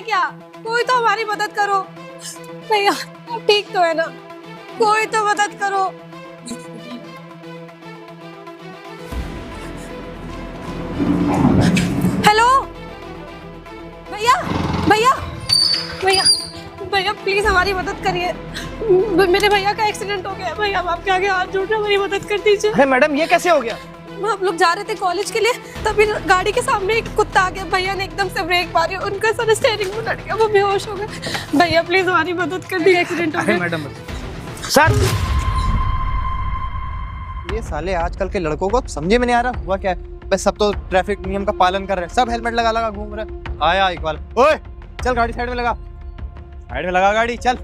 क्या? कोई तो हमारी मदद करो भैया, ठीक तो है ना? कोई तो मदद करो। हेलो भैया, भैया, भैया, भैया प्लीज हमारी मदद करिए। मेरे भैया का एक्सीडेंट हो गया। भैया हम आपके आगे हाथ जोड़ रहे हैं, मेरी मदद कर दीजिए। अरे मैडम ये कैसे हो गया? हम लोग जा रहे थे कॉलेज के लिए, तभी गाड़ी के सामने एक कुत्ता आ गया। भैया ने एकदम से ब्रेक मारी, उनका सर स्टीयरिंग में लट गया, वो बेहोश हो गए। भैया प्लीज हमारी मदद कर दीजिए, एक्सीडेंट हो अरे गया। मैडम सर, ये साले आजकल के लड़कों को समझे में नहीं आ रहा हुआ क्या है। बस सब तो ट्रैफिक नियम का पालन कर रहे हैं, सब हेलमेट लगा लगा घूम रहे हैं। आया इकबाल, ओए चल गाड़ी साइड में लगा, साइड में लगा गाड़ी, चल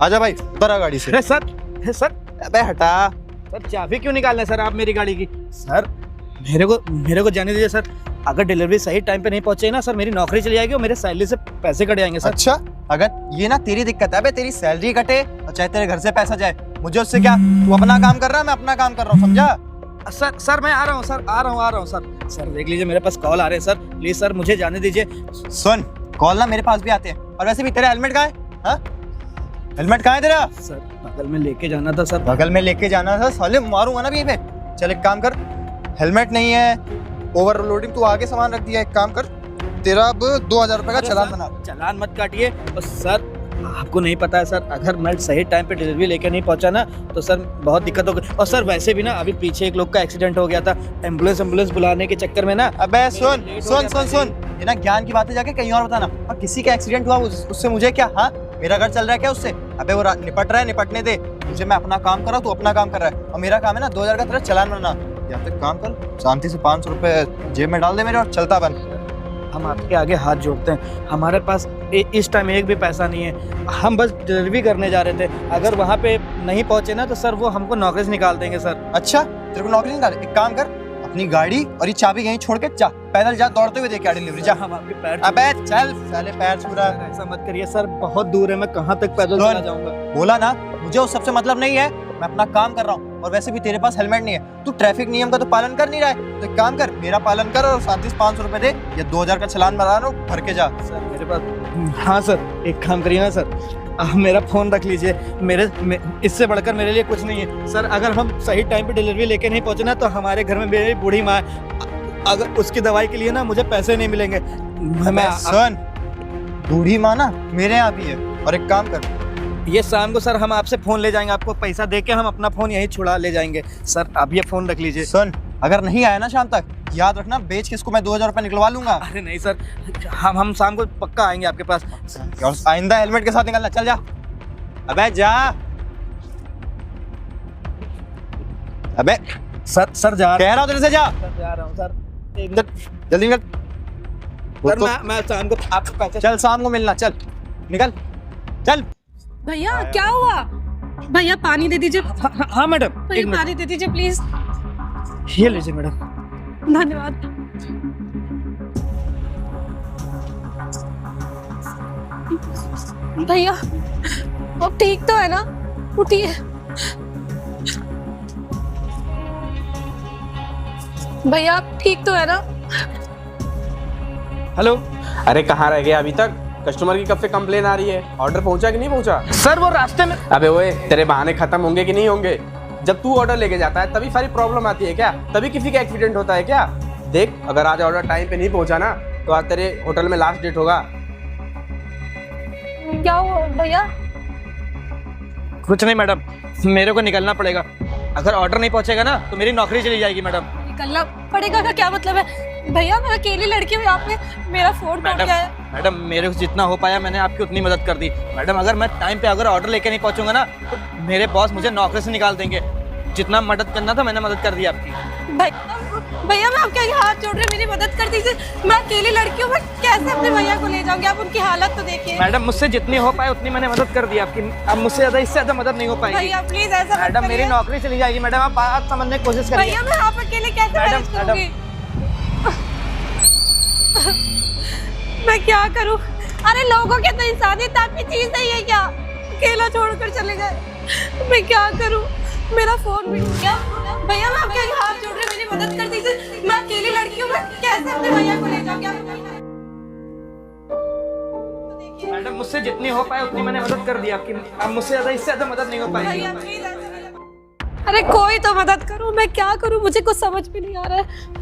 आजा भाई, उतर आ गाड़ी से। अरे सर अबे हटा। सर चाबी क्यों निकालना है सर आप मेरी गाड़ी की? सर मेरे को जाने दीजिए सर। अगर डिलीवरी सही टाइम पे नहीं पहुंचे ना सर, मेरी नौकरी चली जाएगी और मेरे सैलरी से पैसे कट जाएंगे सर। अच्छा, अगर ये ना तेरी दिक्कत है, अबे तेरी सैलरी कटे और चाहे तेरे घर से पैसा जाए, मुझे उससे क्या? तू अपना काम कर रहा है, मैं अपना काम कर रहा हूँ, समझा? सर मैं आ रहा हूँ सर, आ रहा हूँ सर देख लीजिए मेरे पास कॉल आ रहे हैं सर, प्लीज सर मुझे जाने दीजिए। सुन, कॉल ना मेरे पास भी आते हैं, और वैसे भी तेरा हेलमेट कहाँ है? हाँ? हेलमेट कहाँ है तेरा? सर बगल में लेके जाना था सर। बगल में लेके जाना था? साले मारूंगा ना भी पे। चल एक काम कर, हेलमेट नहीं है, ओवरलोडिंग तू आगे सामान रख दिया, एक काम कर, तेरा अब 2000 रुपए का चालान बना। चालान मत काटिए। और सर आपको नहीं पता है सर, अगर मैं सही टाइम पे डिलीवरी लेके नहीं पहुंचा ना तो सर बहुत दिक्कत होगी। और सर वैसे भी ना अभी पीछे एक लोग का एक्सीडेंट हो गया था, एम्बुलेंस बुलाने के चक्कर में ना। अबे सुन सुन सुन सुन, ये ना ज्ञान की बातें जाके कहीं और बताना। और किसी का एक्सीडेंट हुआ उससे मुझे क्या? हाँ, मेरा घर चल रहा है क्या उससे? अबे वो निपट रहा है, निपटने दे मुझे, मैं अपना काम कर रहा हूँ, तू अपना काम कर रहा है, और मेरा काम है ना 2000 का तेरा चालान बनना। या फिर काम कर, शांति से 500 रुपए जेब में डाल दे मेरे और चलता बन। हम आपके आगे हाथ जोड़ते हैं, हमारे पास इस टाइम एक भी पैसा नहीं है, हम बस डिलीवरी करने जा रहे थे। अगर वहाँ पे नहीं पहुँचे ना तो सर वो हमको नौकरी से निकाल देंगे सर। अच्छा, तेरे को नौकरी निकाल? एक काम कर, अपनी गाड़ी और ये चाबी यहीं छोड़ के जा, पैदल जा, दौड़ते हुए देख क्या डिलीवरी जा। हम आपके पैर अबे चल, साले पैर छू रहा है। ऐसा मत करिए सर, बहुत दूर है, मैं कहाँ तक पैदल चला जाऊंगा? बोला ना, मुझे उस सबसे मतलब नहीं है, मैं अपना काम कर रहा हूँ। और वैसे भी तेरे पास हेलमेट नहीं है, तू ट्रैफिक नियम का तो पालन कर नहीं रहा है, तो एक काम कर, मेरा पालन कर और शांति से 500 रुपए दे या 2000 का चालान बना रहा हूँ, भर के जा। सर मेरे पास, हाँ सर एक काम करिए ना सर, आप मेरा फोन रख लीजिए, इससे बढ़कर मेरे लिए कुछ नहीं है सर। अगर हम सही टाइम पे डिलीवरी लेके नहीं पहुंचे ना तो हमारे घर में मेरी बूढ़ी माँ है, अगर उसकी दवाई के लिए ना मुझे पैसे नहीं मिलेंगे। मैं सुन, बूढ़ी माँ ना मेरे यहाँ भी है, और एक काम कर, ये शाम को सर हम आपसे फोन ले जाएंगे, आपको पैसा दे के हम अपना फोन यहीं छुड़ा ले जाएंगे। सर आप ये फोन रख लीजिए। सुन, अगर नहीं आया ना शाम तक, याद रखना, बेच के इसको मैं 2000 रुपए निकलवा लूंगा। अरे नहीं सर, हम शाम को पक्का आएंगे आपके पास। और आइंदा हेलमेट के साथ निकलना, चल जा। अबे जा, अबे सर जा कह रहा हूँ तेरे से, जा रहा हूँ सर, जल्दी निकल। सर मैं शाम को आपको पैसे, चल शाम को मिलना, चल निकल, चल। भैया क्या हुआ? भैया पानी दे दीजिए। हाँ मैडम, भैया पानी दे दीजिए प्लीज। ये लीजिए मैडम। धन्यवाद। भैया अब ठीक तो है ना? उठिए। भैया आप ठीक तो है ना? हेलो। अरे कहाँ रह गया अभी तक? कस्टमर की कब से कंप्लेन आ रही है, ऑर्डर पहुंचा कि नहीं पहुंचा? सर वो रास्ते में। अबे ओए, तेरे बहाने खत्म होंगे कि नहीं होंगे? जब तू ऑर्डर लेके जाता है तभी सारी प्रॉब्लम आती है क्या? तभी किसी का एक्सीडेंट होता है क्या? देख, अगर आज ऑर्डर टाइम पे नहीं पहुंचा ना तो आज तेरे होटल में लास्ट डेट होगा। क्या हुआ भैया? कुछ नहीं मैडम, मेरे को निकलना पड़ेगा, अगर ऑर्डर नहीं पहुंचेगा ना तो मेरी नौकरी चली जाएगी मैडम। निकलना पड़ेगा का क्या मतलब है? भैया मैं अकेली लड़की हूँ यहाँ पे, मेरा फोन टूट गया है। मैडम मेरे से जितना हो पाया मैंने आपकी उतनी मदद कर दी मैडम। अगर मैं टाइम पे अगर ऑर्डर लेके नहीं पहुंचूंगा ना तो मेरे बॉस मुझे नौकरी से निकाल देंगे। जितना मदद करना था मैंने मदद कर दी आपकी। भैया मैं आपके आगे हाथ जोड़ रही हूँ, मेरी मदद कर दीजिए। मैं अकेली लड़की हूँ, मैं कैसे अपने भैया को ले जाऊंगी? आप उनकी हालत तो देखिए। मैडम मुझसे जितनी हो पाए उतनी मैंने मदद कर दी आपकी, अब मुझसे ज्यादा इससे ज्यादा मदद नहीं हो पाएगी। भैया प्लीज ऐसा मत मैडम मेरी करिए। नौकरी चली जाएगी मैडम, आप बात समझने की कोशिश करिए। भैया मैं आप अकेले कैसे मैनेज करूंगी? मैं क्या करूं? अरे लोगों के तो इंसानियत आपकी चीज नहीं है क्या? अकेला छोड़कर चले गए, मैं क्या करूं? मेरा फोन भी क्या? भैया मैं आपके आगे हाथ जोड़ रही हूँ, मेरी मदद कर दीजिए। मैं अकेली लड़की हूँ, मैं कैसे अपने भैया को ले जाऊंगी? मुझसे जितनी हो पाए उतनी मैंने मदद कर दी आपकी। अब मुझसे ज़्यादा, इससे ज़्यादा मदद नहीं हो पाएगी। भैया प्लीज ऐसे नहीं कर- अरे कोई तो मदद करो, मैं क्या करूं, मुझे कुछ समझ भी नहीं आ रहा है।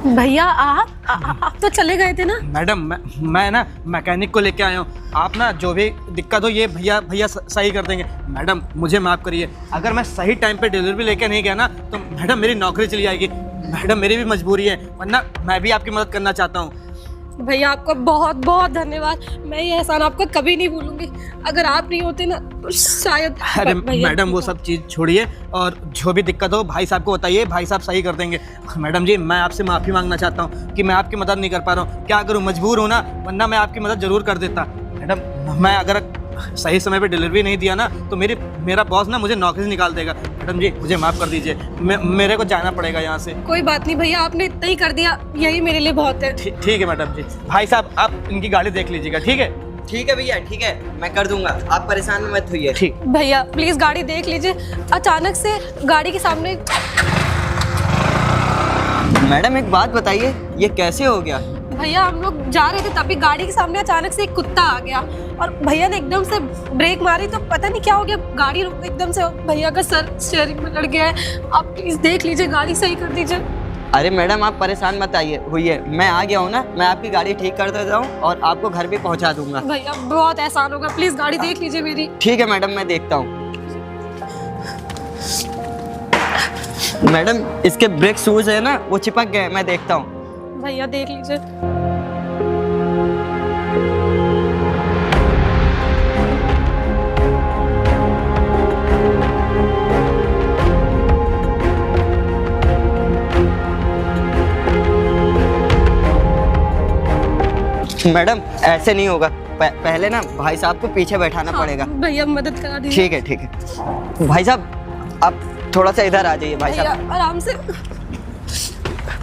भैया आप तो चले गए थे ना। मैडम मैं ना मैकेनिक को लेके आया हूँ। आप ना जो भी दिक्कत हो ये भैया सही कर देंगे। मैडम मुझे माफ़ करिए, अगर मैं सही टाइम पे डिलीवरी लेके नहीं गया ना तो मैडम मेरी नौकरी चली जाएगी। मैडम मेरी भी मजबूरी है, वरना मैं भी आपकी मदद करना चाहता हूँ। भैया आपका बहुत बहुत धन्यवाद, मैं ये एहसान आपका कभी नहीं भूलूंगी। अगर आप नहीं होते ना तो शायद। अरे भैया मैडम वो सब चीज़ छोड़िए और जो भी दिक्कत हो भाई साहब को बताइए, भाई साहब सही कर देंगे। मैडम जी मैं आपसे माफ़ी मांगना चाहता हूँ कि मैं आपकी मदद नहीं कर पा रहा हूँ। क्या करूँ, मजबूर हूँ ना, वरना मैं आपकी मदद ज़रूर कर देता। मैडम मैं अगर सही समय पे डिलीवरी नहीं दिया ना तो मेरा बॉस ना मुझे नौकरी से निकाल देगा। मैडम जी मुझे माफ़ कर दीजिए, मेरे को जाना पड़ेगा यहाँ से। कोई बात नहीं भैया, आपने इतना ही कर दिया, यही मेरे लिए बहुत है। ठीक है मैडम जी। भाई साहब आप इनकी गाड़ी देख लीजिएगा, ठीक है? ठीक है भैया, ठीक है, मैं कर दूंगा, आप परेशान मत होइए। ठीक। भैया प्लीज गाड़ी देख लीजिए, अचानक से गाड़ी के सामने। मैडम एक बात बताइए, ये कैसे हो गया? भैया हम लोग जा रहे थे तभी गाड़ी के सामने अचानक से एक कुत्ता आ गया और भैया ने एकदम से ब्रेक मारी तो पता नहीं क्या हो गया, गाड़ी एकदम से भैया का सर स्टीयरिंग में लड़ गया है। आप प्लीज देख लीजिए, गाड़ी सही कर दीजिए। अरे मैडम आप परेशान मत होइए, मैं आ गया हूँ ना, मैं आपकी गाड़ी ठीक कर देता हूँ और आपको घर भी पहुँचा दूंगा। भैया बहुत एहसान होगा, प्लीज गाड़ी देख लीजिए मेरी। ठीक है मैडम, मैं देखता हूँ। मैडम इसके ब्रेक शूज है ना वो चिपक गए, मैं देखता हूँ। भैया देख लीजिए। मैडम ऐसे नहीं होगा, पहले ना भाई साहब को पीछे बैठाना पड़ेगा। भैया मदद करा दीजिए। ठीक है ठीक है। भाई साहब आप थोड़ा सा इधर आ जाइए। भाई भैया साहब आराम से,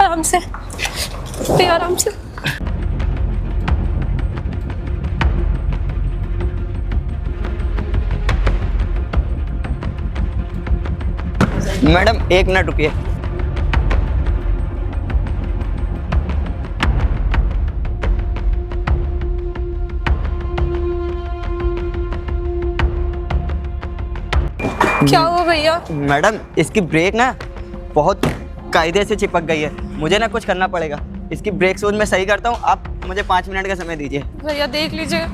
आराम से भैया, आराम से। मैडम एक मिनट रुकिए। क्या हुआ भैया? मैडम इसकी ब्रेक ना बहुत कायदे से चिपक गई है, मुझे ना कुछ करना पड़ेगा। इसकी ब्रेक शूज मैं सही करता हूँ, आप मुझे 5 मिनट का समय दीजिए। भैया देख लीजिए।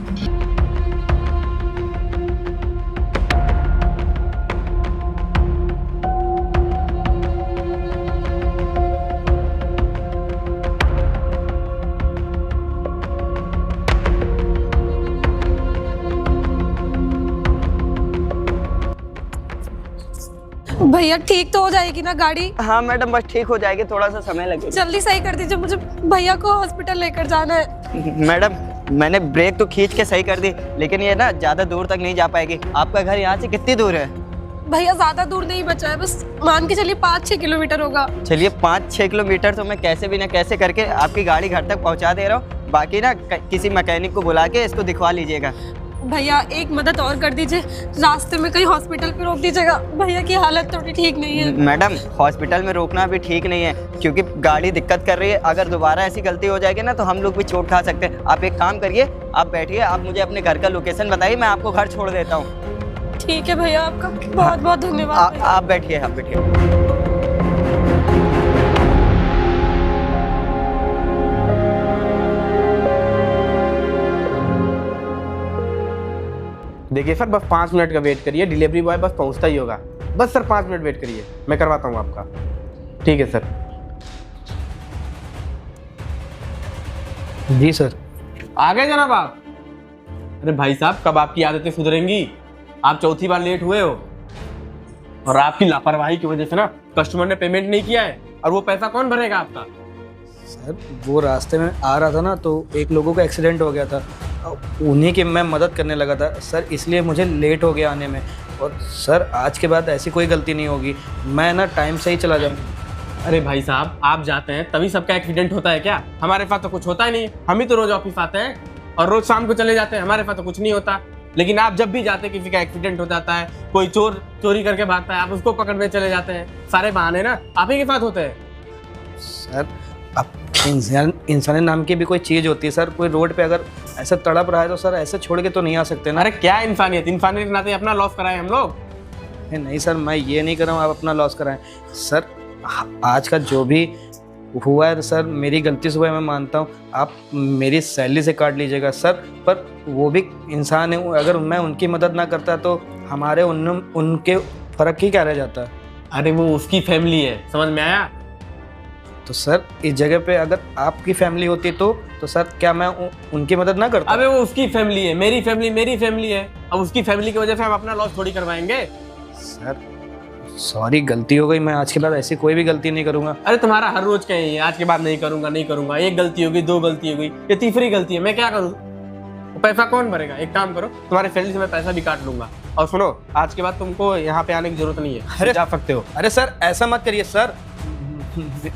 भैया ठीक तो हो जाएगी ना गाड़ी? हाँ मैडम बस ठीक हो जाएगी, थोड़ा सा समय लगेगा। जल्दी सही कर दीजिए, मुझे भैया को हॉस्पिटल लेकर जाना है। मैडम मैंने ब्रेक तो खींच के सही कर दी, लेकिन ये ना ज्यादा दूर तक नहीं जा पाएगी। आपका घर यहाँ से कितनी दूर है? भैया ज्यादा दूर नहीं बचा है, बस मान के चलिए 5-6 किलोमीटर होगा। चलिए 5-6 किलोमीटर तो मैं कैसे भी ना कैसे करके आपकी गाड़ी घर तक पहुँचा दे रहा हूँ। बाकी ना किसी मैकेनिक को बुला के इसको दिखवा लीजिएगा। भैया एक मदद और कर दीजिए, रास्ते में कहीं हॉस्पिटल पे रोक दीजिएगा, भैया की हालत थोड़ी ठीक नहीं है। मैडम हॉस्पिटल में रोकना भी ठीक नहीं है, क्योंकि गाड़ी दिक्कत कर रही है। अगर दोबारा ऐसी गलती हो जाएगी ना तो हम लोग भी चोट खा सकते हैं। आप एक काम करिए, आप बैठिए, आप मुझे अपने घर का लोकेशन बताइए, मैं आपको घर छोड़ देता हूँ। ठीक है भैया, आपका बहुत बहुत धन्यवाद। आप बैठिए, आप बैठिए। देखिए सर बस 5 मिनट का वेट करिए, डिलीवरी बॉय बस पहुंचता ही होगा। बस सर 5 मिनट वेट करिए, मैं करवाता हूँ आपका। ठीक है सर। जी सर। आ गए जनाब आप? अरे भाई साहब कब आपकी आदतें सुधरेंगी? आप चौथी बार लेट हुए हो और आपकी लापरवाही की वजह से ना कस्टमर ने पेमेंट नहीं किया है, और वो पैसा कौन भरेगा आपका? सर वो रास्ते में आ रहा था ना तो एक लोगों का एक्सीडेंट हो गया था, उन्हीं की मैं मदद करने लगा था सर, इसलिए मुझे लेट हो गया आने में। और सर आज के बाद ऐसी कोई गलती नहीं होगी, मैं ना टाइम से ही चला जाऊँगा। अरे भाई साहब आप जाते हैं तभी सबका एक्सीडेंट होता है क्या? हमारे पास तो कुछ होता ही नहीं, हम ही तो रोज ऑफिस आते हैं और रोज शाम को चले जाते हैं, हमारे पास तो कुछ नहीं होता। लेकिन आप जब भी जाते किसी का एक्सीडेंट हो जाता है, कोई चोर चोरी करके भागता है, आप उसको पकड़ने चले जाते हैं। सारे बहाने ना आप ही के साथ होते हैं। सर अब इंसान नाम की भी कोई चीज़ होती है सर। कोई रोड पे अगर ऐसा तड़प रहा है तो सर ऐसे छोड़ के तो नहीं आ सकते ना। अरे क्या इंसानियत, इंसानियत के नाते अपना लॉस कराए हम लोग। नहीं सर, मैं ये नहीं कर रहा हूँ आप अपना लॉस कराएं सर। आज का जो भी हुआ है सर मेरी गलती से हुआ है, मैं मानता हूँ। आप मेरी सैलरी से काट लीजिएगा सर, पर वो भी इंसान है। अगर मैं उनकी मदद ना करता तो हमारे उनके फ़र्क ही क्या रह जाता। अरे वो उसकी फैमिली है, समझ में आया? तो सर इस जगह पे अगर आपकी फैमिली होती तो सर क्या मैं उनकी मदद ना करता? अबे वो उसकी फैमिली है, मेरी फैमिली है। अब उसकी फैमिली की वजह से हम अपना लॉस थोड़ी करवाएंगे। सर सॉरी, गलती हो गई। मैं आज के बाद ऐसी कोई भी गलती नहीं करूंगा। अरे तुम्हारा हर रोज का ही है, आज के बाद नहीं करूंगा। एक गलती हो गई, 2 गलती हो गई, ये तीसरी गलती है। मैं क्या करूँ? पैसा कौन भरेगा? एक काम करो, तुम्हारे सैलरी से मैं पैसा भी काट लूंगा। और सुनो, आज के बाद तुमको यहाँ पे आने की जरूरत नहीं है। अरे जा सकते हो। अरे सर ऐसा मत करिए सर।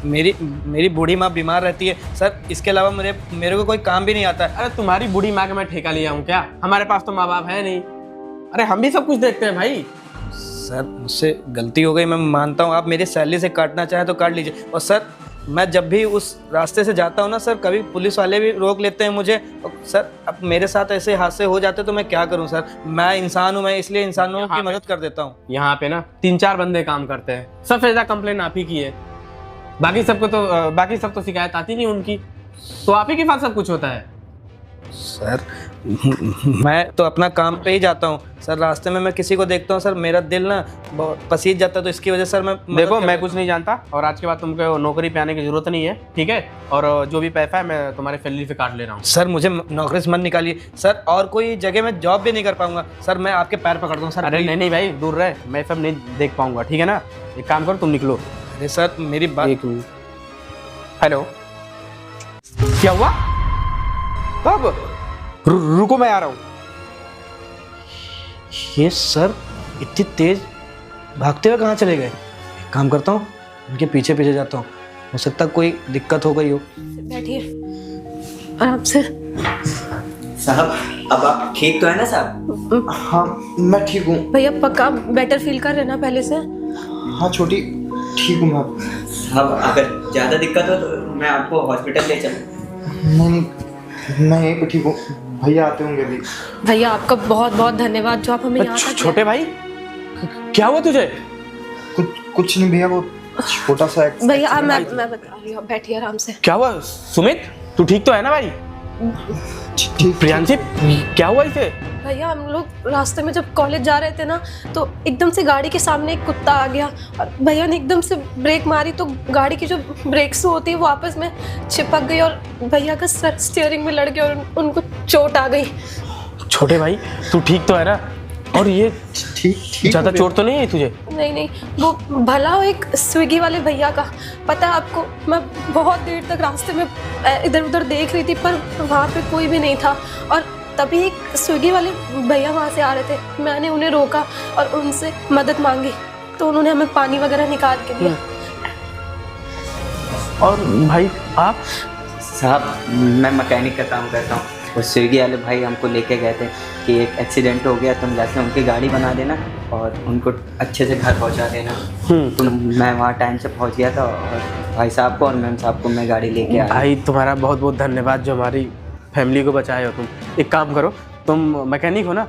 मेरी बूढ़ी माँ बीमार रहती है सर, इसके अलावा मेरे को कोई काम भी नहीं आता है। अरे तुम्हारी बूढ़ी माँ का मैं ठेका लिया हूँ क्या? हमारे पास तो माँ बाप है नहीं। अरे हम भी सब कुछ देखते हैं भाई। सर मुझसे गलती हो गई, मैं मानता हूँ। आप मेरी सैलरी से काटना चाहें तो काट लीजिए। और सर मैं जब भी उस रास्ते से जाता हूँ ना सर, कभी पुलिस वाले भी रोक लेते हैं मुझे। और सर अब मेरे साथ ऐसे हादसे हो जाते तो मैं क्या करूँ सर? मैं इंसान हूँ, मैं इसलिए इंसानों की मदद कर देता हूँ। यहाँ पे ना 3-4 बंदे काम करते हैं, सबसे ज्यादा कंप्लेन आप ही की है। बाकी सब तो शिकायत आती नहीं उनकी, तो आप ही के पास सब कुछ होता है। सर मैं तो अपना काम पे ही जाता हूँ सर। रास्ते में मैं किसी को देखता हूँ सर, मेरा दिल ना बहुत पसीज जाता है, तो इसकी वजह से सर मैं देखो मैं कुछ नहीं जानता, और आज के बाद तुमको नौकरी पे आने की जरूरत नहीं है, ठीक है? और जो भी पैसा है मैं तुम्हारे सैलरी से काट ले रहा हूँ। सर मुझे नौकरी से मत निकालिए सर, और कोई जगह में जॉब भी नहीं कर पाऊंगा सर। मैं आपके पैर पकड़ दूँ सर। अरे नहीं भाई, दूर रहे, मैं सब नहीं देख पाऊंगा, ठीक है ना? एक काम करो, तुम निकलो। अरे सर मेरी बात। एक मिनट। हेलो, क्या हुआ? कब? रुको, मैं आ रहा हूँ। ये सर इतनी तेज भागते हुए कहाँ चले गए? एक काम करता हूँ, उनके पीछे पीछे जाता हूँ, हो सकता कोई दिक्कत हो गई हो। बैठिए आराम से। साहब अब आप ठीक तो है ना साहब? हाँ मैं ठीक हूँ। भैया पक्का बेटर फील कर रहे हैं ना पहले से? हाँ छोटी, ठीक हूँ मैं। साहब अगर ज़्यादा दिक्कत हो तो मैं आपको हॉस्पिटल ले चलूँ? नहीं मैं यहीं पे ठीक हूँ, भैया आते होंगे अभी। भैया आपका बहुत बहुत धन्यवाद जो आप हमें यहाँ तक। छोटे भाई क्या हुआ तुझे? कुछ नहीं भैया, वो छोटा सा भैया मैं बता रही हूँ, बैठिए आराम से। क्या हुआ सुमित, तू ठीक तो है ना भाई? प्रियांशी क्या हुआ इसे? भैया हम लोग रास्ते में जब कॉलेज जा रहे थे ना, तो एकदम से गाड़ी के सामने एक कुत्ता आ गया और भैया ने एकदम से ब्रेक मारी तो गाड़ी की जो ब्रेक्स होती है वो आपस में चिपक गई और भैया का सर स्टीयरिंग में लड़ गया और उनको चोट आ गई। छोटे भाई तू ठीक तो है ना? और ये ठीक ज्यादा चोट तो नहीं है तुझे? नहीं, वो भला एक स्विगी वाले भैया का, पता है आपको, मैं बहुत देर तक रास्ते में इधर उधर देख रही थी पर वहाँ पे कोई भी नहीं था और तभी एक स्विगी वाले भैया वहाँ से आ रहे थे। मैंने उन्हें रोका और उनसे मदद मांगी तो उन्होंने हमें पानी वगैरह निकाल के दिया। और भाई आप? साहब मैं मैकेनिक का काम करता हूँ। वो स्विगी वाले भाई हमको लेके गए थे कि एक एक्सीडेंट हो गया, तुम जाके उनकी गाड़ी बना देना और उनको अच्छे से घर पहुँचा देना। तो मैं वहाँ टाइम से पहुँच गया था और भाई साहब को और मैम साहब को मैं गाड़ी लेके आया। भाई तुम्हारा बहुत बहुत धन्यवाद जो हमारी फैमिली को बचाए हो तुम। एक काम करो, तुम मैकेनिक हो ना,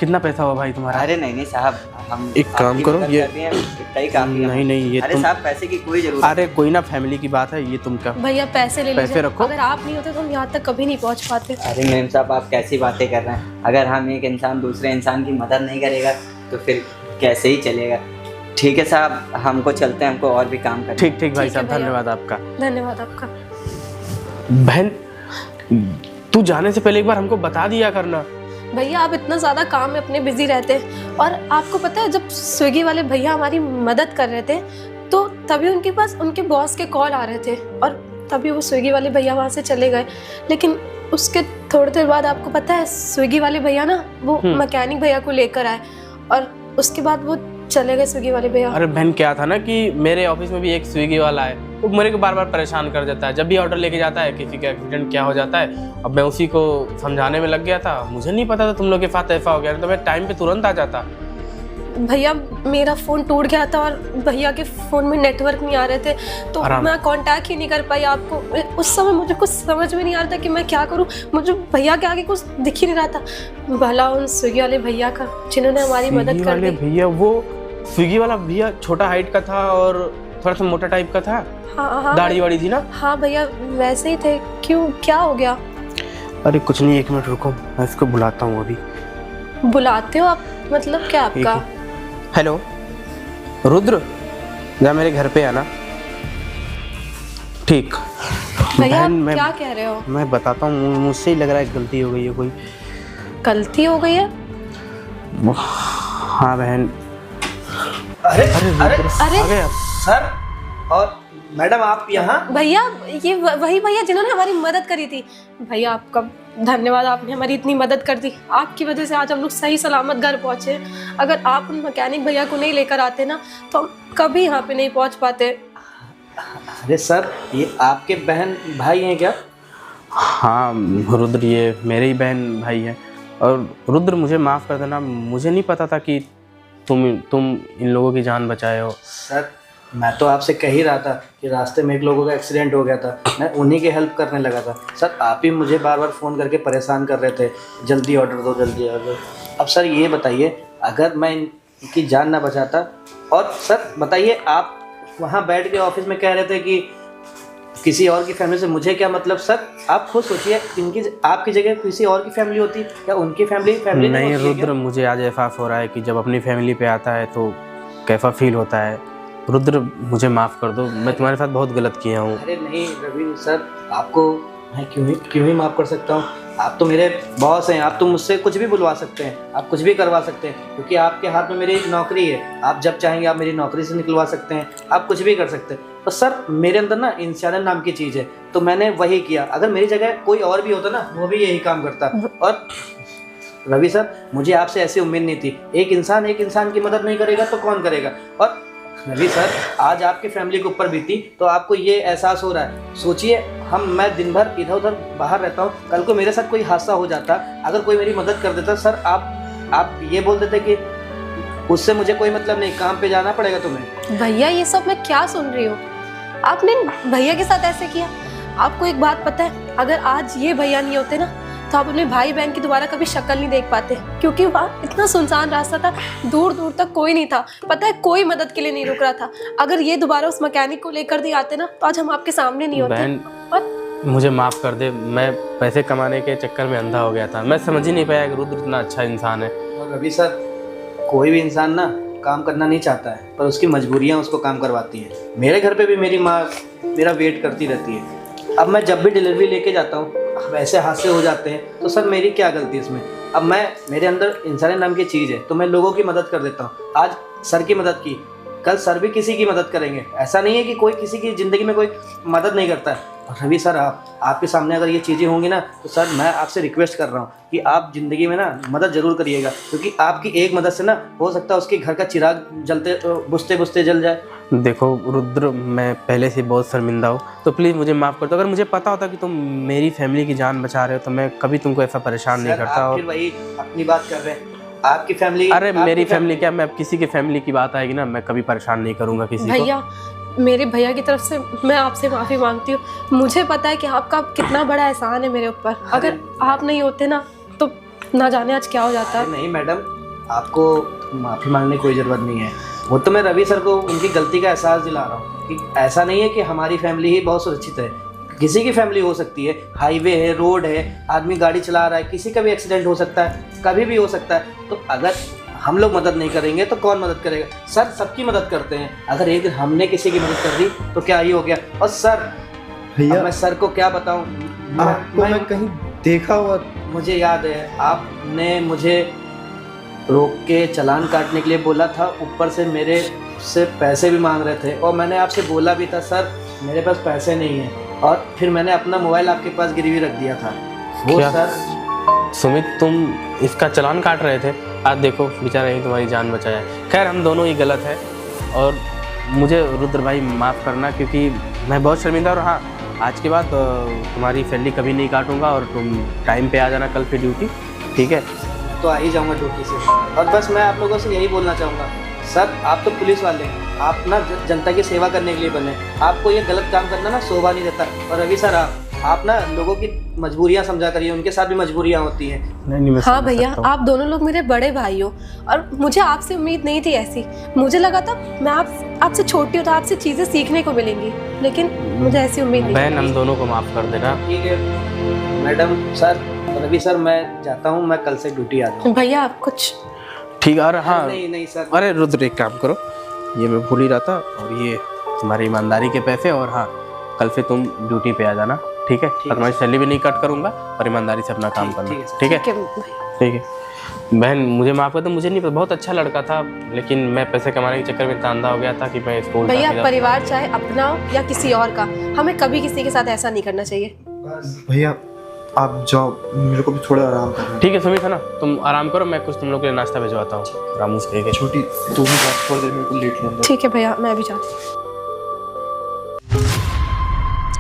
कितना पैसा हुआ भाई तुम्हारा? अरे नहीं साहब, हम एक काम करो, ये नहीं ये अरे तुम, साहब पैसे की कोई जरूरत। अरे कोई ना, फैमिली की बात है, ये तुम क्या भैया पैसे ले पैसे लीजिए, रखो। अगर आप नहीं होते तो हम यहाँ तक कभी नहीं पहुँच पाते। अरे मैम साहब आप कैसी बातें कर रहे हैं? अगर हम एक इंसान दूसरे इंसान की मदद नहीं करेगा तो फिर कैसे ही चलेगा? ठीक है साहब, हमको चलते हैं, हमको और भी काम करना है। ठीक भाई ठीक है साहब, भैया। धन्यवाद आपका। धन्यवाद आपका। बहन तू जाने से पहले एक बार हमको बता दिया करना। भैया आप इतना ज़्यादा काम में अपने बिजी रहते हैं और आपको पता है जब स्विगी वाले भैया हमारी मदद कर रहे थे तो तभी उनके पास उनके बॉस के कॉल आ रहे थे और तभी वो स्विगी वाले भैया वहाँ से चले गए। लेकिन उसके थोड़ी देर बाद आपको पता है स्विगी वाले भैया ना वो मैकेनिक भैया को लेकर आए और उसके बाद वो चले गए स्विगी वाले भैया। अरे बहन, क्या था ना कि मेरे ऑफिस में भी एक स्विगी वाला है, वो मेरे को बार बार परेशान कर देता है। जब भी ऑर्डर लेके जाता है किसी का एक्सीडेंट क्या हो जाता है, अब मैं उसी को समझाने में लग गया था। मुझे नहीं पता था तुम लोग के साथ ऐसा हो गया, तो मैं टाइम पे तुरंत आ जाता। भैया मेरा फ़ोन टूट गया था और भैया के फ़ोन में नेटवर्क नहीं आ रहे थे, तो मैं कांटेक्ट ही नहीं कर पाई आपको। उस समय मुझे कुछ समझ में नहीं आ रहा था कि मैं क्या करूं, मुझे भैया के आगे कुछ दिख ही नहीं रहा था। भला उन स्विगी वाले भैया का जिन्होंने हमारी मदद कर दी। भैया, वो स्विगी वाला भैया छोटा हाइट का था और थोड़ा सा मोटा टाइप का था। हाँ, दाढ़ी वाड़ी थी ना? हाँ भैया वैसे ही थे। क्यों, क्या हो गया? अरे कुछ नहीं, 1 मिनट रुको, मैं इसको बुलाता हूँ अभी। बुलाते हो आप? मतलब क्या आपका? हेलो रुद्र, जा मेरे घर पे आना। ठीक। भैया बहन, मैं क्या कह रहे हो? मैं बताता हूँ, मुझसे ही लग रहा है गलती हो गई है, कोई गलती हो गई है? हाँ बहन। अरे अरे सर और मैडम, आप यहाँ? भैया ये वही भैया जिन्होंने हमारी मदद करी थी। भैया आपका धन्यवाद, आपने हमारी इतनी मदद कर दी। आपकी वजह से आज हम लोग सही सलामत घर पहुँचे। अगर आप उन मैकेनिक भैया को नहीं लेकर आते ना, तो हम कभी यहाँ पे नहीं पहुँच पाते। अरे सर, ये आपके बहन भाई हैं क्या? हाँ रुद्र, ये मेरे ही बहन भाई हैं। और रुद्र, मुझे माफ़ कर देना, मुझे नहीं पता था कि तुम इन लोगों की जान बचाए हो। सर मैं तो आपसे कह ही रहा था कि रास्ते में एक लोगों का एक्सीडेंट हो गया था, मैं उन्हीं की हेल्प करने लगा था। सर आप ही मुझे बार बार फ़ोन करके परेशान कर रहे थे, जल्दी ऑर्डर दो, जल्दी ऑर्डर। अब सर ये बताइए, अगर मैं इनकी जान ना बचाता, और सर बताइए, आप वहाँ बैठ के ऑफिस में कह रहे थे कि किसी और की फैमिली से मुझे क्या मतलब? सर आप खुद सोचिए, इनकी आपकी जगह किसी और की फैमिली होती, क्या उनकी फैमिली नहीं रुद्र, मुझे आज एहसास हो रहा है कि जब अपनी फैमिली पे आता है तो कैसा फील होता है। रुद्र मुझे माफ़ कर दो, मैं तुम्हारे साथ बहुत गलत किया हूँ। अरे नहीं रवि सर, आपको मैं क्यों ही माफ़ कर सकता हूँ? आप तो मेरे बॉस हैं, आप तो मुझसे कुछ भी बुलवा सकते हैं, आप कुछ भी करवा सकते हैं, क्योंकि आपके हाथ में मेरी नौकरी है। आप जब चाहेंगे आप मेरी नौकरी से निकलवा सकते हैं, आप कुछ भी कर सकते हैं। तो सर मेरे अंदर ना इंसानियत नाम की चीज़ है, तो मैंने वही किया। अगर मेरी जगह कोई और भी होता ना, वो भी यही काम करता। और रवि सर, मुझे आपसे ऐसी उम्मीद नहीं थी। एक इंसान की मदद नहीं करेगा तो कौन करेगा? और रवि सर, आज आपकी फैमिली के ऊपर बीती तो आपको ये एहसास हो रहा है। सोचिए, मैं दिन भर इधर उधर बाहर रहता हूँ, कल को मेरे साथ कोई हादसा हो जाता, अगर कोई मेरी मदद कर देता, सर आप ये बोल देते कि उससे मुझे कोई मतलब नहीं, काम पे जाना पड़ेगा तुम्हें। भैया ये सब मैं क्या सुन रही हूँ? आपने भैया के साथ ऐसे किया? आपको एक बात पता है, अगर आज ये भैया नहीं होते ना, तो आप अपने भाई बहन की दोबारा कभी शक्ल नहीं देख पाते, क्योंकि वहाँ इतना सुनसान रास्ता था, दूर दूर तक कोई नहीं था। पता है, कोई मदद के लिए नहीं रुक रहा था। अगर ये दोबारा उस मैकेनिक को लेकर दिए आते ना, तो आज हम आपके सामने नहीं होते। बहन मुझे माफ़ कर दे, मैं पैसे कमाने के चक्कर में अंधा हो गया था, मैं समझ ही नहीं पाया कि रुद्र इतना अच्छा इंसान है। और रवि सर, कोई भी इंसान ना काम करना नहीं चाहता है, पर उसकी मजबूरियाँ उसको काम करवाती हैं। मेरे घर पे भी मेरी माँ मेरा वेट करती रहती है। अब मैं जब भी डिलीवरी लेके जाता हूँ, वैसे हादसे हो जाते हैं, तो सर मेरी क्या गलती है इसमें? अब मेरे अंदर इंसानियत नाम की चीज़ है, तो मैं लोगों की मदद कर देता हूँ। आज सर की मदद की, कल सर भी किसी की मदद करेंगे। ऐसा नहीं है कि कोई किसी की ज़िंदगी में कोई मदद नहीं करता है। और रवि सर, आपके सामने अगर ये चीज़ें होंगी ना, तो सर मैं आपसे रिक्वेस्ट कर रहा हूँ कि आप ज़िंदगी में ना मदद ज़रूर करिएगा, क्योंकि आपकी एक मदद से ना हो सकता है उसके घर का चिराग जलते बुझते बुझते जल जाए। देखो रुद्र, मैं पहले से बहुत शर्मिंदा हूँ, तो प्लीज़ मुझे माफ़ कर दो। अगर मुझे पता होता कि तुम मेरी फैमिली की जान बचा रहे हो, तो मैं कभी तुमको ऐसा परेशान नहीं करता। और फिर वही अपनी बात कर रहे हैं, आपकी फैमिली। अरे मेरी फैमिली क्या, मैं अब किसी की फैमिली की बात आएगी ना, मैं कभी परेशान नहीं करूँगा किसी को। भैया, मेरे भैया की तरफ से मैं आपसे माफ़ी मांगती हूँ। मुझे पता है कि आपका कितना बड़ा एहसान है मेरे ऊपर। अगर आप नहीं होते ना, तो ना जाने आज क्या हो जाता। नहीं मैडम, आपको माफ़ी मांगने की कोई ज़रूरत नहीं है। वो तो मैं रवि सर को उनकी गलती का एहसास दिला रहा हूँ कि ऐसा नहीं है कि हमारी फैमिली ही बहुत सुरक्षित है। किसी की फैमिली हो सकती है, हाईवे है, रोड है, आदमी गाड़ी चला रहा है, किसी का भी एक्सीडेंट हो सकता है, कभी भी हो सकता है। तो अगर हम लोग मदद नहीं करेंगे तो कौन मदद करेगा? सर सबकी मदद करते हैं, अगर एक दिन हमने किसी की मदद कर दी तो क्या ही हो गया। और सर भैया, मैं सर को क्या बताऊं, आपको मैं कहीं देखा हुआ। मुझे याद है, आपने मुझे रोक के चालान काटने के लिए बोला था, ऊपर से मेरे से पैसे भी मांग रहे थे, और मैंने आपसे बोला भी था सर मेरे पास पैसे नहीं है, और फिर मैंने अपना मोबाइल आपके पास गिरवी रख दिया था। वो क्या? सर सुमित, तुम इसका चालान काट रहे थे, आज देखो बेचारा यही तुम्हारी जान बचाया। खैर हम दोनों ही गलत है और मुझे रुद्र भाई माफ़ करना, क्योंकि मैं बहुत शर्मिंदा। और हाँ, आज के बाद तुम्हारी सैलरी कभी नहीं काटूंगा और तुम टाइम पे आ जाना कल पे ड्यूटी, ठीक है? तो आ ही जाऊँगा ड्यूटी से। और बस मैं आप लोगों से यही बोलना चाहूँगा, सर आप तो पुलिस वाले हैं, आप ना जनता की सेवा करने के लिए बने। आपको ये गलत काम करना ना शोभा नहीं देता। और रवि सर, आप ना लोगों की मजबूरियाँ समझा करिए, उनके साथ भी मजबूरियाँ होती हैं। नहीं, मैं हाँ समझ भैया, सकता हूँ। आप दोनों लोग मेरे बड़े भाई हो और मुझे आपसे उम्मीद नहीं थी ऐसी। मुझे लगा था मैं आपसे छोटी हूँ तो आपसे चीज़ें सीखने को मिलेंगी, लेकिन मुझे ऐसी उम्मीद नहीं बहन, थी। हम दोनों को माफ़ कर देना। ठीक है मैडम सर, रवि सर, मैं जाता हूँ, मैं कल से ड्यूटी आ जाऊँ। भैया आप कुछ ठीक है। और हाँ, नहीं सर, अरे रुद्र, एक काम करो, ये मैं भूल ही रहा था, और ये तुम्हारी ईमानदारी के पैसे। और हाँ, कल से तुम ड्यूटी पे आ जाना, ठीक है? और तुम्हारी सैलरी भी नहीं कट करूँगा और ईमानदारी से अपना काम करना, ठीक है? ठीक है बहन, मुझे माफ़ कर दो, मुझे नहीं पता, बहुत अच्छा लड़का था, लेकिन मैं पैसे कमाने के चक्कर में इतना अंधा हो गया था कि मैं इसको उल्टा भैया, सीधा- परिवार चाहे अपना हो या किसी और का, हमें कभी किसी के साथ ऐसा नहीं करना चाहिए। भैया आप जाओ, मेरे को भी थोड़ा आराम करना है। ठीक है सुमित, है ना? तुम आराम करो, मैं कुछ तुम लोग के लिए नाश्ता भिजवाता हूँ रामू से कह के। छोटी तू भी जा, थोड़ी देर मेरे को लेट लेना। ठीक है भैया, मैं भी जाती हूँ।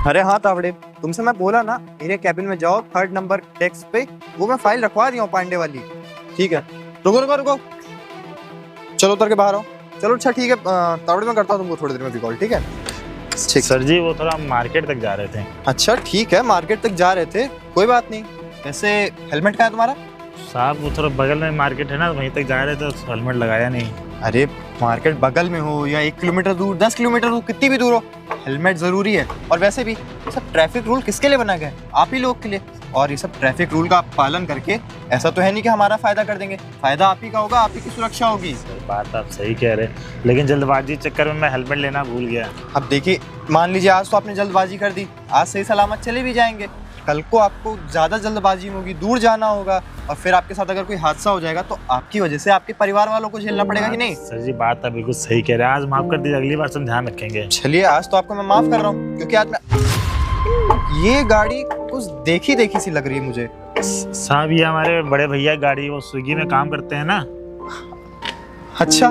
अरे हाँ तावड़े, तुमसे मैं बोला ना, मेरे कैबिन में जाओ, 3rd नंबर डेस्क पे, वो मैं फाइल रखवा दिया हूँ पांडे वाली। ठीक है, रुको रुको रुको, चलो उतर के बाहर आओ। चलो अच्छा ठीक है, तावड़े मैं करता हूँ तुमको थोड़ी देर में भी कॉल, ठीक है? ठीक सर जी, वो थोड़ा मार्केट तक जा रहे थे। अच्छा ठीक है, मार्केट तक जा रहे थे, कोई बात नहीं। वैसे हेलमेट कहाँ है तुम्हारा? साहब वो थोड़ा बगल में मार्केट है ना, वहीं तक जा रहे थे, तो हेलमेट लगाया नहीं। अरे मार्केट बगल में हो या 1 किलोमीटर दूर, 10 किलोमीटर दूर, कितनी भी दूर हो, हेलमेट जरूरी है। और वैसे भी ये सब ट्रैफिक रूल किसके लिए बनाए गए? आप ही लोग के लिए। और ये सब ट्रैफिक रूल का आप पालन करके, ऐसा तो है नहीं कि हमारा फायदा कर देंगे, फायदा आप ही का होगा, आप ही की सुरक्षा होगी। सर बात आप सही कह रहे हैं, लेकिन जल्दबाजी के चक्कर में मैं हेलमेट लेना भूल गया। अब देखिए, मान लीजिए आज तो आपने जल्दबाजी कर दी, आज सही सलामत चले भी जाएंगे, कल को आपको ज़्यादा जल्दबाजी में होगी, दूर जाना होगा, और फिर आपके साथ अगर कोई हादसा हो जाएगा तो आपकी वजह से आपके परिवार वालों को झेलना पड़ेगा कि नहीं? सर जी बात आप बिल्कुल सही कह रहे हैं, आज माफ कर दीजिए, अगली बार से हम ध्यान रखेंगे। चलिए, आज तो आपको मैं माफ़ कर रहा हूँ, क्योंकि आज मैं ये गाड़ी कुछ देखी सी लग रही है मुझे। साहब ये हमारे बड़े भैया की गाड़ी, वो स्विगी में काम करते हैं ना। अच्छा,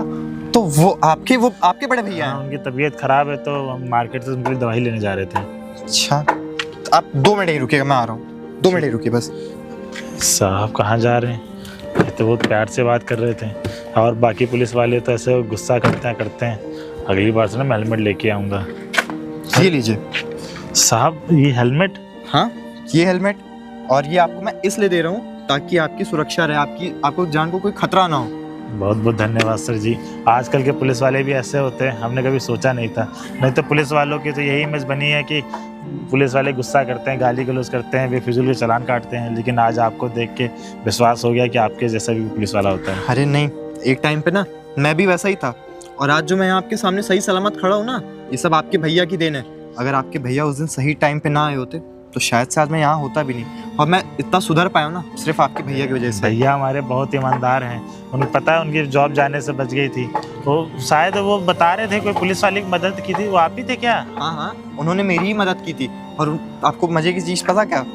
तो वो आपके बड़े भैया हाँ, हैं? उनकी तबीयत खराब है, तो हम मार्केट से उनके लिए दवाई लेने जा रहे थे। अच्छा, तो आप 2 मिनट ही रुकिएगा, मैं आ रहा हूँ, 2 मिनट ही रुकिए बस। साहब कहाँ जा रहे हैं? ये तो बहुत प्यार से बात कर रहे थे, और बाकी पुलिस वाले तो ऐसे गुस्सा करते हैं। अगली बार से ना मैं हेलमेट लेके आऊँगा। ये लीजिए। साहब ये हेलमेट? हाँ, ये हेलमेट, और ये आपको मैं इसलिए दे रहा हूँ ताकि आपकी सुरक्षा रहे, आपको जान को कोई खतरा ना हो। बहुत बहुत धन्यवाद सर जी। आजकल के पुलिस वाले भी ऐसे होते हैं, हमने कभी सोचा नहीं था। नहीं तो पुलिस वालों की तो यही इमेज बनी है कि पुलिस वाले गुस्सा करते हैं, गाली गलौज करते हैं, बेफिजूल के चालान काटते हैं, लेकिन आज आपको देख के विश्वास हो गया कि आपके जैसा भी पुलिस वाला होता है। अरे नहीं, एक टाइम पे ना मैं भी वैसा ही था, और आज जो मैं यहाँ आपके सामने सही सलामत खड़ा हूँ ना, ये सब आपके भैया की देन है। अगर आपके भैया उस दिन सही टाइम पे ना आए होते तो शायद से आज मैं यहाँ होता भी नहीं, और मैं इतना सुधर पाया हूँ ना सिर्फ आपके भैया की वजह से। भैया हमारे बहुत ईमानदार हैं, उन्हें पता है उनकी जॉब जाने से बच गई थी। वो शायद वो बता रहे थे कोई पुलिस वाले की मदद की थी, वो आप ही थे क्या? हाँ, उन्होंने मेरी ही मदद की थी। और आपको मजे की चीज़ पता क्या,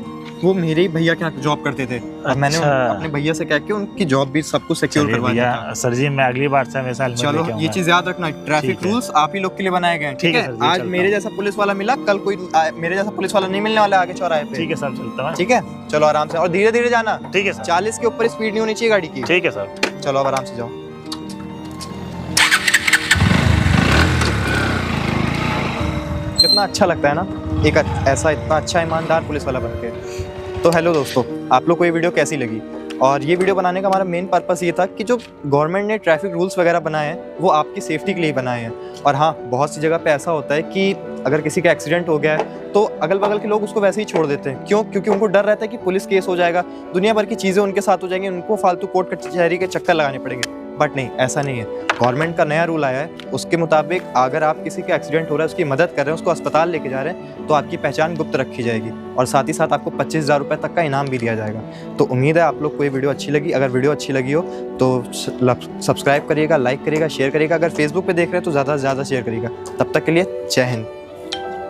वो मेरे ही भैया के यहाँ जॉब करते थे, और मैंने अपने भैया से कह के उनकी जॉब भी सब कुछ सिक्योर चलिए करवा दिया था। भैया, सर जी मैं अगली बार से हमेशा हेलमेट चलो, लेके ये आऊंगा। चीज याद रखना, ट्रैफिक ठीक है। रूल्स आप ही लोग के लिए बनाए गए हैं, ठीक है? सर जी, आज चलता मेरे हूँ। जैसा पुलिस वाला मिला, कल कोई मेरे जैसा पुलिस वाला नहीं मिलने वाला आगे चौराहे पे। ठीक है सर, चलता हूँ। ठीक है, चलो आराम से, और धीरे धीरे जाना। ठीक है सर। 40 के ऊपर स्पीड नहीं होनी चाहिए गाड़ी की। ठीक है सर। चलो अब आराम से जाओ। कितना अच्छा लगता है ना एक ऐसा इतना अच्छा ईमानदार पुलिस वाला बन के। तो हेलो दोस्तों, आप लोग को ये वीडियो कैसी लगी? और ये वीडियो बनाने का हमारा मेन पर्पस ये था कि जो गवर्नमेंट ने ट्रैफिक रूल्स वगैरह बनाए हैं वो आपकी सेफ्टी के लिए बनाए हैं। और हाँ, बहुत सी जगह पे ऐसा होता है कि अगर किसी का एक्सीडेंट हो गया है तो अगल बगल के लोग उसको वैसे ही छोड़ देते हैं। क्यों? क्योंकि उनको डर रहता है कि पुलिस केस हो जाएगा, दुनिया भर की चीज़ें उनके साथ हो जाएंगी, उनको फालतू कोर्ट कचहरी के चक्कर लगाने पड़ेंगे। बट नहीं, ऐसा नहीं है। गवर्नमेंट का नया रूल आया है, उसके मुताबिक अगर आप किसी का एक्सीडेंट हो रहा है, उसकी मदद कर रहे हैं, उसको अस्पताल लेके जा रहे हैं, तो आपकी पहचान गुप्त रखी जाएगी, और साथ ही साथ आपको 25,000 रुपये तक का इनाम भी दिया जाएगा। तो उम्मीद है आप लोग को ये वीडियो अच्छी लगी। अगर वीडियो अच्छी लगी हो तो सब्सक्राइब करिएगा, लाइक करिएगा, शेयर करिएगा। अगर फेसबुक पे देख रहे हैं तो ज़्यादा से ज़्यादा शेयर करिएगा। तब तक के लिए जय हिंद।